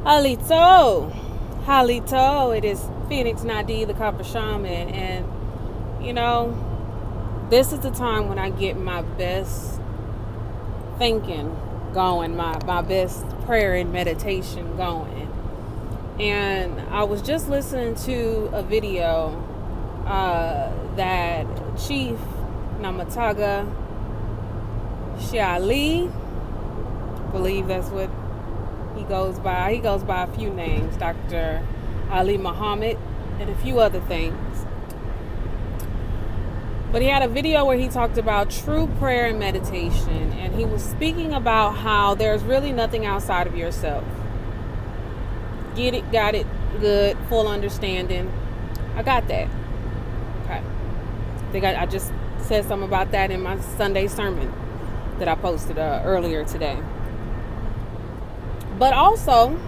Halito, Halito, it is Phoenix Nadi, the Copper Shaman, and you know, this is the time when I get my best thinking going, my best prayer and meditation going. And I was just listening to a video that Chief Namataga Shiali, I believe that's what he goes by. He goes by a few names, Dr. Ali Muhammad, and a few other things. But he had a video where he talked about true prayer and meditation, and he was speaking about how there's really nothing outside of yourself. Get it, got it, good, full understanding. I got that. Okay. I think I just said something about that in my Sunday sermon that I posted earlier today. But also,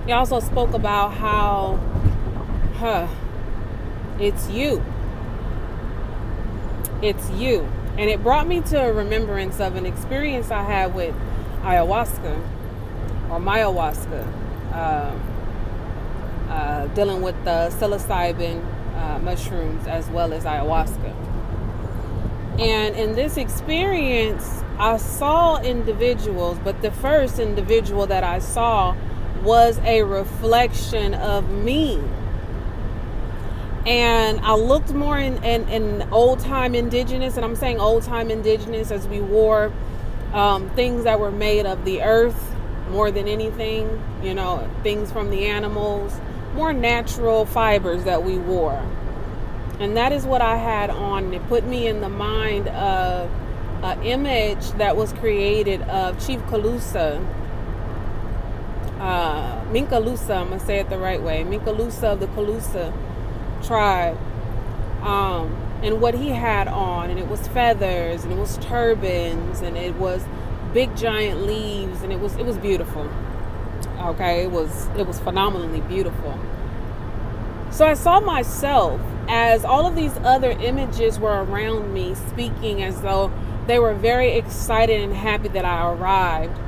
he also spoke about how it's you. It's you. And it brought me to a remembrance of an experience I had with ayahuasca or ayahuasca, dealing with the psilocybin mushrooms as well as ayahuasca. And in this experience, I saw individuals, but the first individual that I saw was a reflection of me. And I looked more in old time indigenous, and I'm saying old time indigenous as we wore things that were made of the earth more than anything, things from the animals, more natural fibers that we wore. And that is what I had on. It put me in the mind of an image that was created of Chief Kalusa, Minkalusa, I'm going to say it the right way, Minkalusa of the Kalusa tribe, and what he had on, and it was feathers, and it was turbans, and it was big giant leaves, and it was beautiful. Okay, it was phenomenally beautiful. So I saw myself as all of these other images were around me, speaking as though they were very excited and happy that I arrived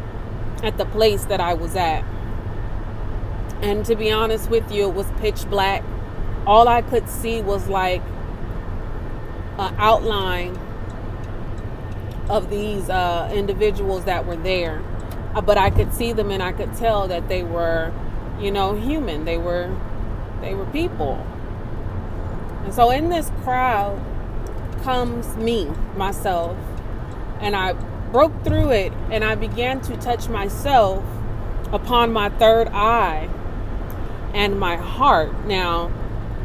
at the place that I was at. And to be honest with you, it was pitch black. All I could see was like an outline of these individuals that were there. But I could see them, and I could tell that they were, human. They were people. And so in this crowd comes me, myself, and I broke through it, and I began to touch myself upon my third eye and my heart. Now,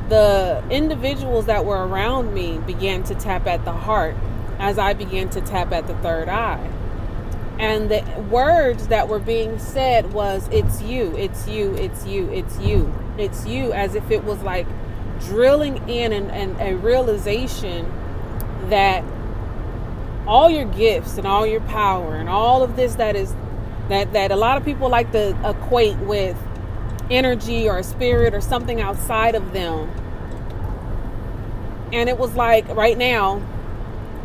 the individuals that were around me began to tap at the heart as I began to tap at the third eye. And the words that were being said was, it's you, it's you, it's you, it's you, it's you, as if it was like drilling in and a realization that all your gifts and all your power and all of this that a lot of people like to equate with energy or a spirit or something outside of them. And it was like right now,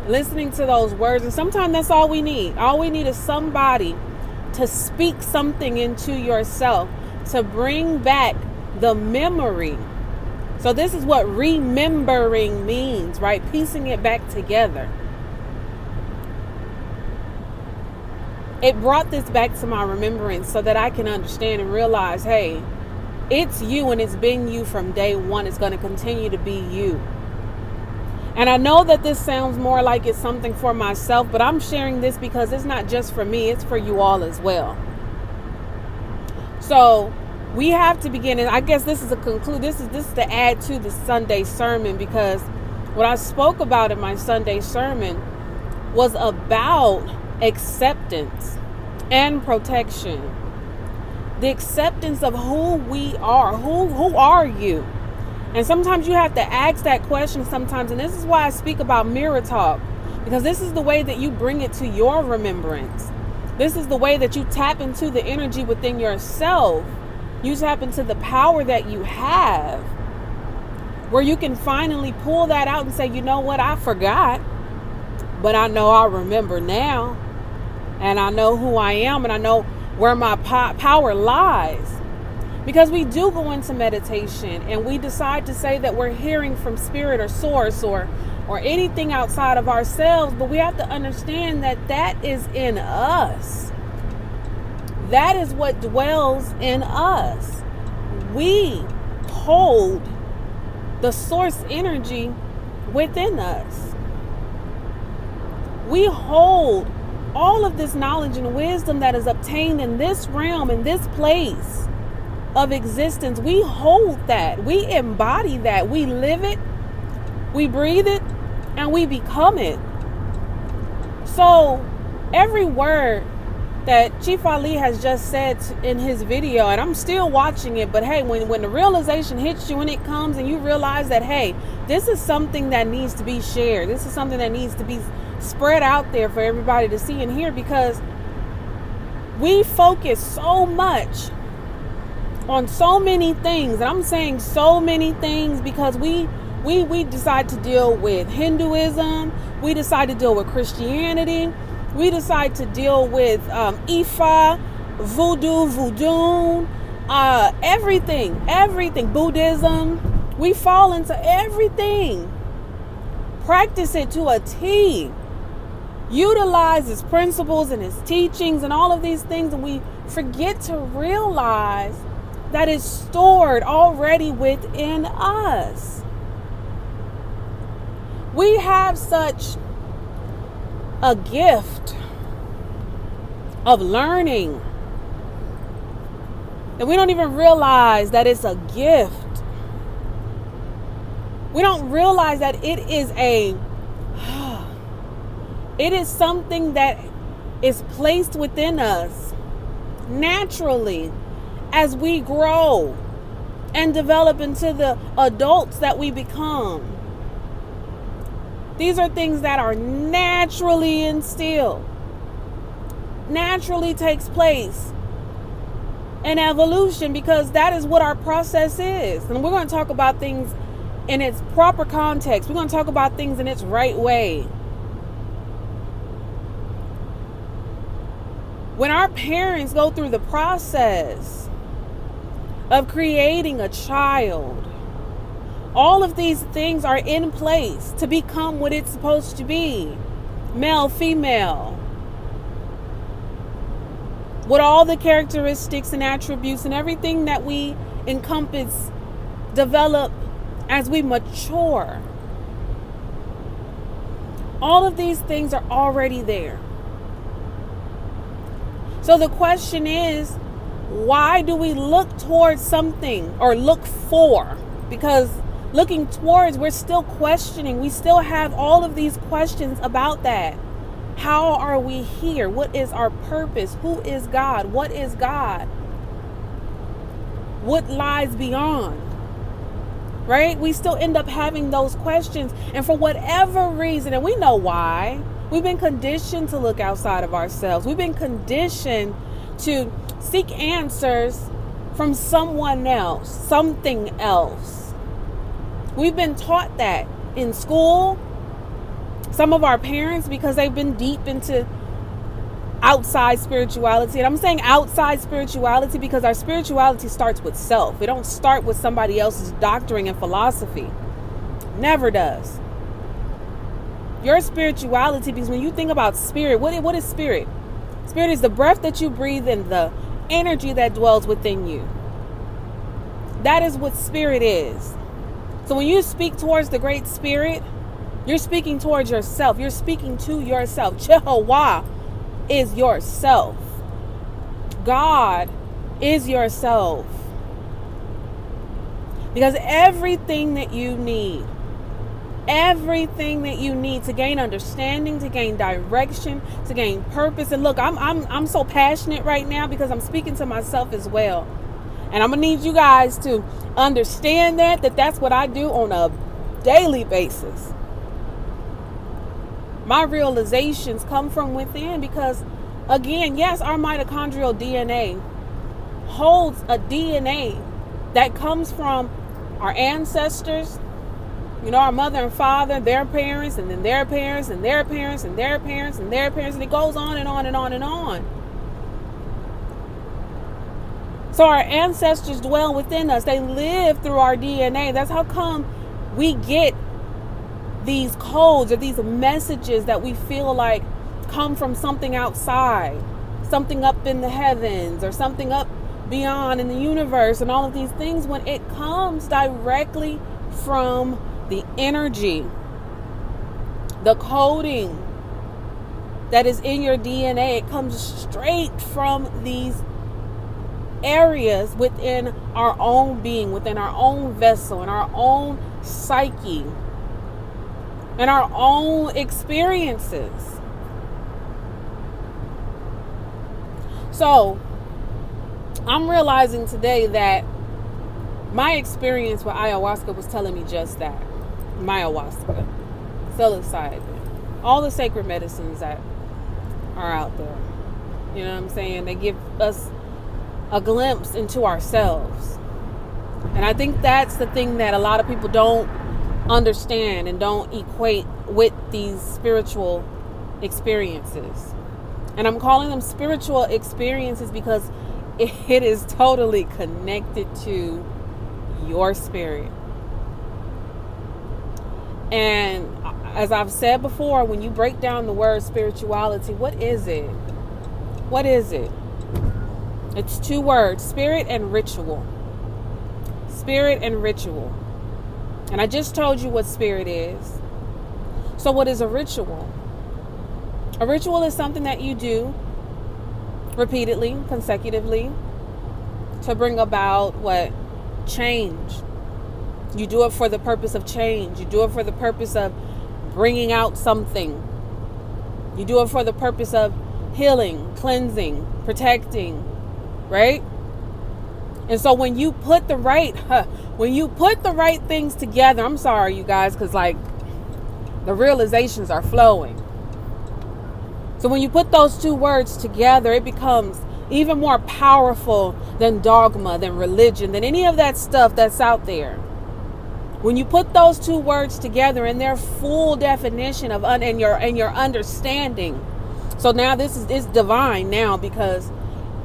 listening to those words, and sometimes that's all we need. All we need is somebody to speak something into yourself, to bring back the memory. So this is what remembering means, right? Piecing it back together. It brought this back to my remembrance so that I can understand and realize, hey, it's you, and it's been you from day one. It's going to continue to be you. And I know that this sounds more like it's something for myself, but I'm sharing this because it's not just for me, it's for you all as well. So we have to begin, and I guess this is this is to add to the Sunday sermon, because what I spoke about in my Sunday sermon was about acceptance and protection. The acceptance of who we are. Who are you? And sometimes you have to ask that question sometimes. And this is why I speak about mirror talk, because this is the way that you bring it to your remembrance. This is the way that you tap into the energy within yourself. You tap into the power that you have, where you can finally pull that out and say, you know what, I forgot, but I know I remember now. And I know who I am, and I know where my power lies. Because we do go into meditation and we decide to say that we're hearing from spirit or source or anything outside of ourselves, but we have to understand that that is in us. That is what dwells in us. We hold the source energy within us. We hold all of this knowledge and wisdom that is obtained in this realm, in this place of existence. We hold that. We embody that. We live it. We breathe it. And we become it. So every word that Chief Ali has just said in his video, and I'm still watching it, but hey, when the realization hits you, when it comes and you realize that, hey, this is something that needs to be shared. This is something that needs to be spread out there for everybody to see and hear, because we focus so much on so many things. And I'm saying so many things because we decide to deal with Hinduism. We decide to deal with Christianity. We decide to deal with Ifa, voodoo, everything, Buddhism. We fall into everything. Practice it to a T. Utilize its principles and its teachings and all of these things, and we forget to realize that it's stored already within us. We have such a gift of learning and we don't even realize that it's a gift. We don't realize that it is something that is placed within us naturally as we grow and develop into the adults that we become. These are things that are naturally instilled, naturally takes place in evolution, because that is what our process is. And we're going to talk about things in its proper context. We're going to talk about things in its right way. When our parents go through the process of creating a child, all of these things are in place to become what it's supposed to be. Male, female. With all the characteristics and attributes and everything that we encompass, develop as we mature. All of these things are already there. So the question is, why do we look towards something or look for? Because looking towards, we're still questioning. We still have all of these questions about that. How are we here? What is our purpose? Who is God? What is God? What lies beyond? Right? We still end up having those questions. And for whatever reason, and we know why, we've been conditioned to look outside of ourselves. We've been conditioned to seek answers from someone else, something else. We've been taught that in school. Some of our parents, because they've been deep into outside spirituality. And I'm saying outside spirituality because our spirituality starts with self. It don't start with somebody else's doctrine and philosophy. Never does. Your spirituality, because when you think about spirit, what is spirit? Spirit is the breath that you breathe and the energy that dwells within you. That is what spirit is. So when you speak towards the Great Spirit, you're speaking towards yourself. You're speaking to yourself. Jehovah is yourself. God is yourself. Because everything that you need to gain understanding, to gain direction, to gain purpose. And look, I'm so passionate right now because I'm speaking to myself as well. And I'm going to need you guys to understand that's what I do on a daily basis. My realizations come from within because, again, yes, our mitochondrial DNA holds a DNA that comes from our ancestors, our mother and father, their parents, and then their parents, and their parents, and their parents, and their parents, and it goes on and on and on and on. So our ancestors dwell within us. They live through our DNA. That's how come we get these codes or these messages that we feel like come from something outside, something up in the heavens or something up beyond in the universe and all of these things, when it comes directly from the energy, the coding that is in your DNA. It comes straight from these areas within our own being, within our own vessel, and our own psyche, and our own experiences. So I'm realizing today that my experience with ayahuasca was telling me just that. Ayahuasca, psilocybin, all the sacred medicines that are out there. You know what I'm saying? They give us a glimpse into ourselves. And I think that's the thing that a lot of people don't understand and don't equate with these spiritual experiences. And I'm calling them spiritual experiences because it is totally connected to your spirit. And as I've said before, when you break down the word spirituality, what is it? What is it? It's two words: spirit and ritual. Spirit and ritual. And I just told you what spirit is. So what is a ritual? A ritual is something that you do repeatedly, consecutively, to bring about what? Change. You do it for the purpose of change. You do it for the purpose of bringing out something. You do it for the purpose of healing, cleansing, protecting, right? And so when you put the right things together, I'm sorry, you guys, because like the realizations are flowing. So when you put those two words together, it becomes even more powerful than dogma, than religion, than any of that stuff that's out there. When you put those two words together in their full definition of and your understanding. So now this is divine now, because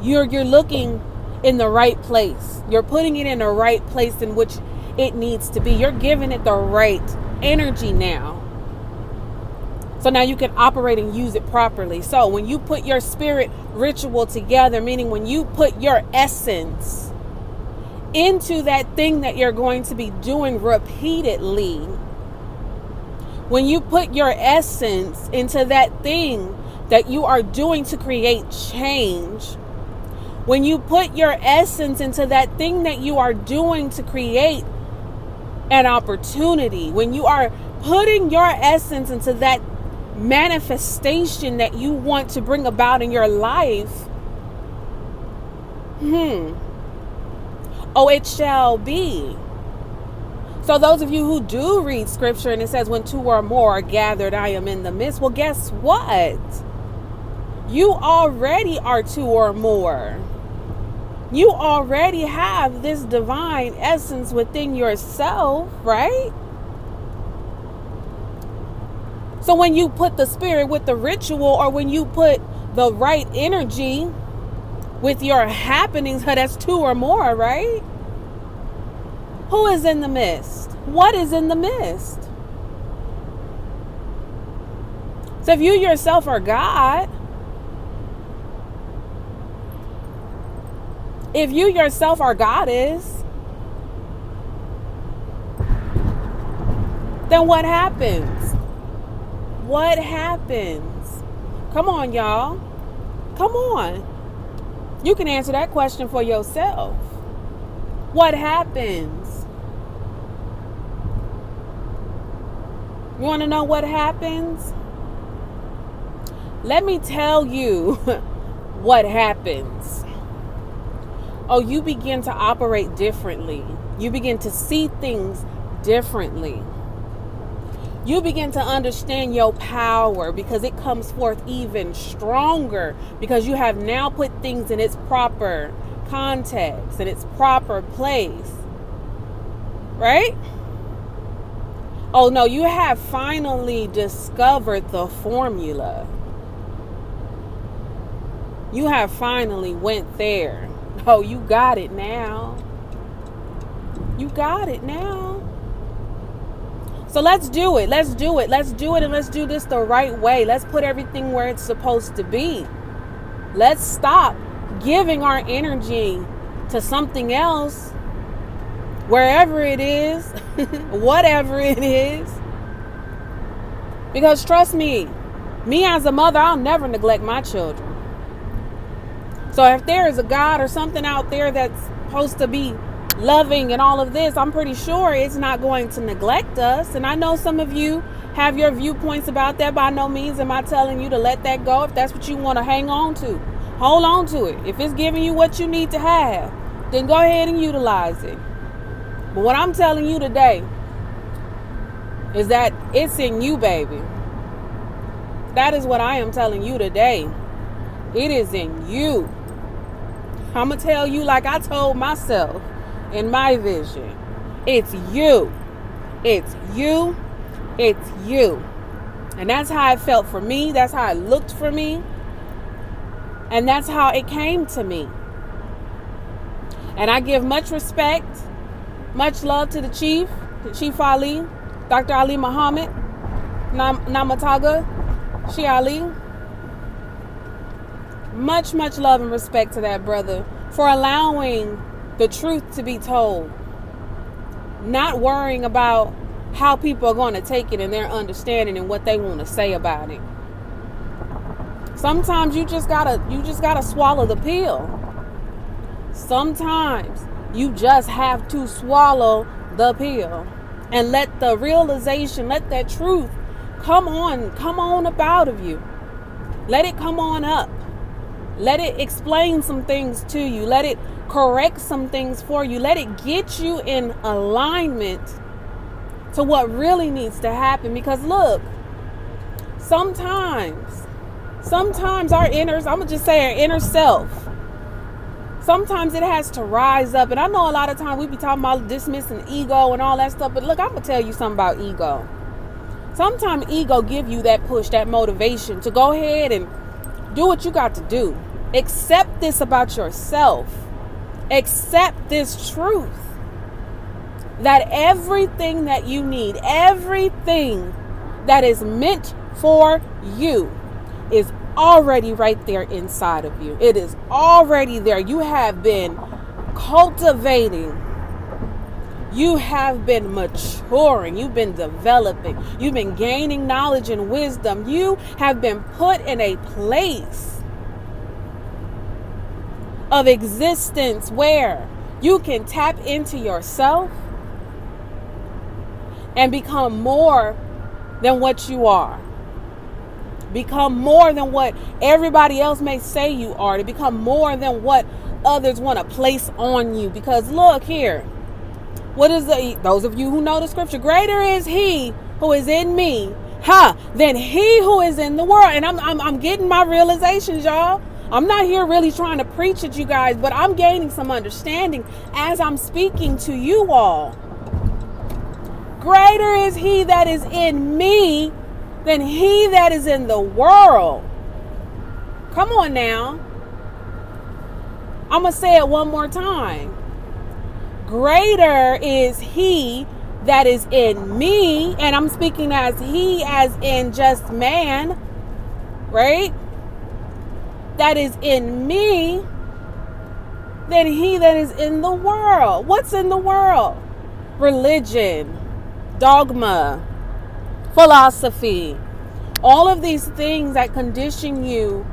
you're looking in the right place. You're putting it in the right place in which it needs to be. You're giving it the right energy now. So now you can operate and use it properly. So when you put your spirit ritual together, meaning when you put your essence into that thing that you're going to be doing repeatedly, when you put your essence into that thing that you are doing to create change, when you put your essence into that thing that you are doing to create an opportunity, when you are putting your essence into that manifestation that you want to bring about in your life, it shall be. So those of you who do read scripture and it says when two or more are gathered, I am in the midst. Well, guess what? You already are two or more. You already have this divine essence within yourself, right? So when you put the spirit with the ritual, or when you put the right energy with your happenings, that's two or more, right? Who is in the midst? What is in the midst? So if you yourself are God, if you yourself are Goddess, then what happens? What happens? Come on, y'all. Come on. You can answer that question for yourself. What happens? You want to know what happens? Let me tell you what happens. Oh, you begin to operate differently. You begin to see things differently. You begin to understand your power, because it comes forth even stronger, because you have now put things in its proper context, in its proper place. Right? Oh no, you have finally discovered the formula. You have finally went there. Oh, you got it now. You got it now. So let's do it. Let's do it. Let's do it, and let's do this the right way. Let's put everything where it's supposed to be. Let's stop giving our energy to something else, wherever it is, whatever it is. Because trust me as a mother, I'll never neglect my children. So if there is a God or something out there that's supposed to be loving and all of this, I'm pretty sure it's not going to neglect us. And I know some of you have your viewpoints about that. By no means am I telling you to let that go. If that's what you want to hang on to, hold on to it. If it's giving you what you need to have, then go ahead and utilize it. But what I'm telling you today is that it's in you, baby. That is what I am telling you today. It is in you. I'm going to tell you like I told myself in my vision. It's you. It's you. It's you. And that's how it felt for me. That's how it looked for me. And that's how it came to me. And I give much respect, much love to the Chief Ali, Dr. Ali Muhammad, Namataga, Shi Ali. Much love and respect to that brother for allowing the truth to be told. Not worrying about how people are going to take it and their understanding and what they want to say about it. Sometimes you just gotta swallow the pill. Sometimes you just have to swallow the pill and let the realization, let that truth come on up out of you. Let it come on up. Let it explain some things to you. Let it correct some things for you. Let it get you in alignment to what really needs to happen. Because look, sometimes our I'm going to just say our inner self, sometimes it has to rise up. And I know a lot of times we be talking about dismissing ego and all that stuff. But look, I'm going to tell you something about ego. Sometimes ego give you that push, that motivation to go ahead and do what you got to do. Accept this about yourself. Accept this truth that everything that you need, everything that is meant for you is already right there inside of you. It is already there. You have been cultivating. You have been maturing. You've been developing. You've been gaining knowledge and wisdom. You have been put in a place of existence where you can tap into yourself and become more than what you are. Become more than what everybody else may say you are. To become more than what others want to place on you. Because look here. What is those of you who know the scripture? Greater is he who is in me, than he who is in the world. And I'm getting my realizations, y'all. I'm not here really trying to preach at you guys, but I'm gaining some understanding as I'm speaking to you all. Greater is he that is in me than he that is in the world. Come on now. I'm going to say it one more time. Greater is he that is in me, and I'm speaking as he as in just man, right? That is in me than he that is in the world. What's in the world? Religion, dogma, philosophy, all of these things that condition you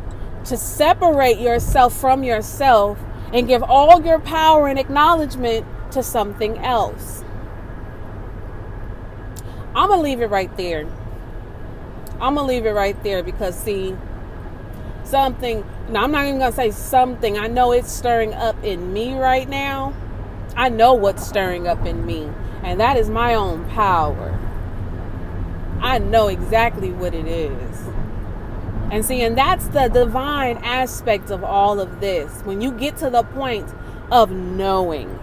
to separate yourself from yourself and give all your power and acknowledgement to something else. I'm going to leave it right there. I'm going to leave it right there because see, something, now I'm not even going to say something. I know it's stirring up in me right now. I know what's stirring up in me, and that is my own power. I know exactly what it is. And see, and that's the divine aspect of all of this. When you get to the point of knowing,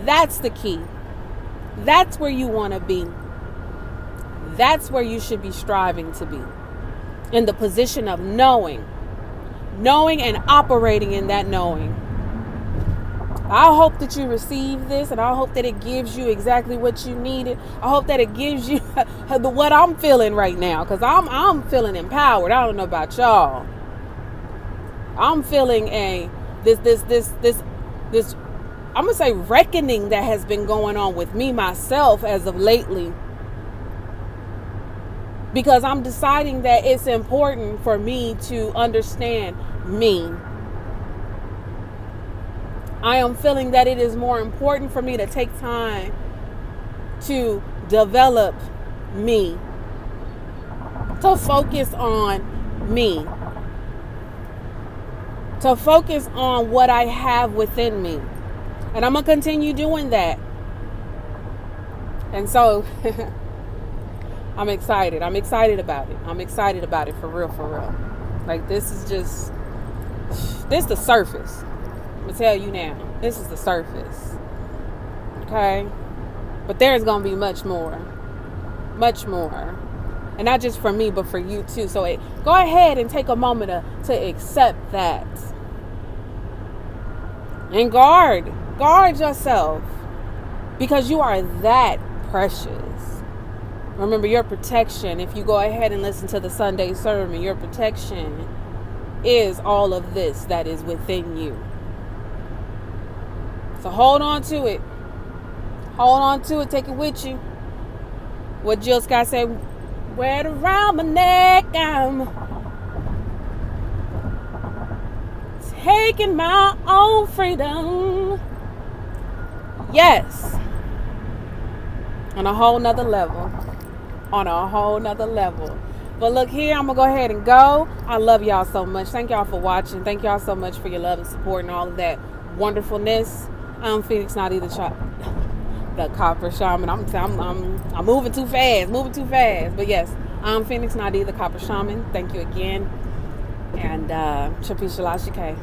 that's the key. That's where you want to be. That's where you should be striving to be. In the position of knowing. knowing and operating in that knowing. I hope that you receive this, and I hope that it gives you exactly what you needed. I hope that it gives you what I'm feeling right now, because I'm feeling empowered. I don't know about y'all. I'm feeling this I'm gonna say reckoning that has been going on with me myself as of lately, because I'm deciding that it's important for me to understand me. I am feeling that it is more important for me to take time to develop me, to focus on me, to focus on what I have within me. And I'm going to continue doing that. And so I'm excited. I'm excited about it. I'm excited about it for real, for real. Like, this is the surface. I'm going to tell you now, this is the surface. Okay? But there's going to be much more. Much more. And not just for me, but for you too. So go ahead and take a moment to accept that. And guard yourself. Because you are that precious. Remember, your protection, if you go ahead and listen to the Sunday sermon, your protection is all of this that is within you. So hold on to it. Hold on to it. Take it with you. What Jill Scott said, wear it around my neck. I'm taking my own freedom. Yes. On a whole nother level. On a whole nother level. But look here, I'm going to go ahead and go. I love y'all so much. Thank y'all for watching. Thank y'all so much for your love and support and all of that wonderfulness. I'm Phoenix, not either the Copper Shaman. I'm moving too fast. But yes, I'm Phoenix, not either Copper Shaman. Thank you again. And Chapisha Lashike.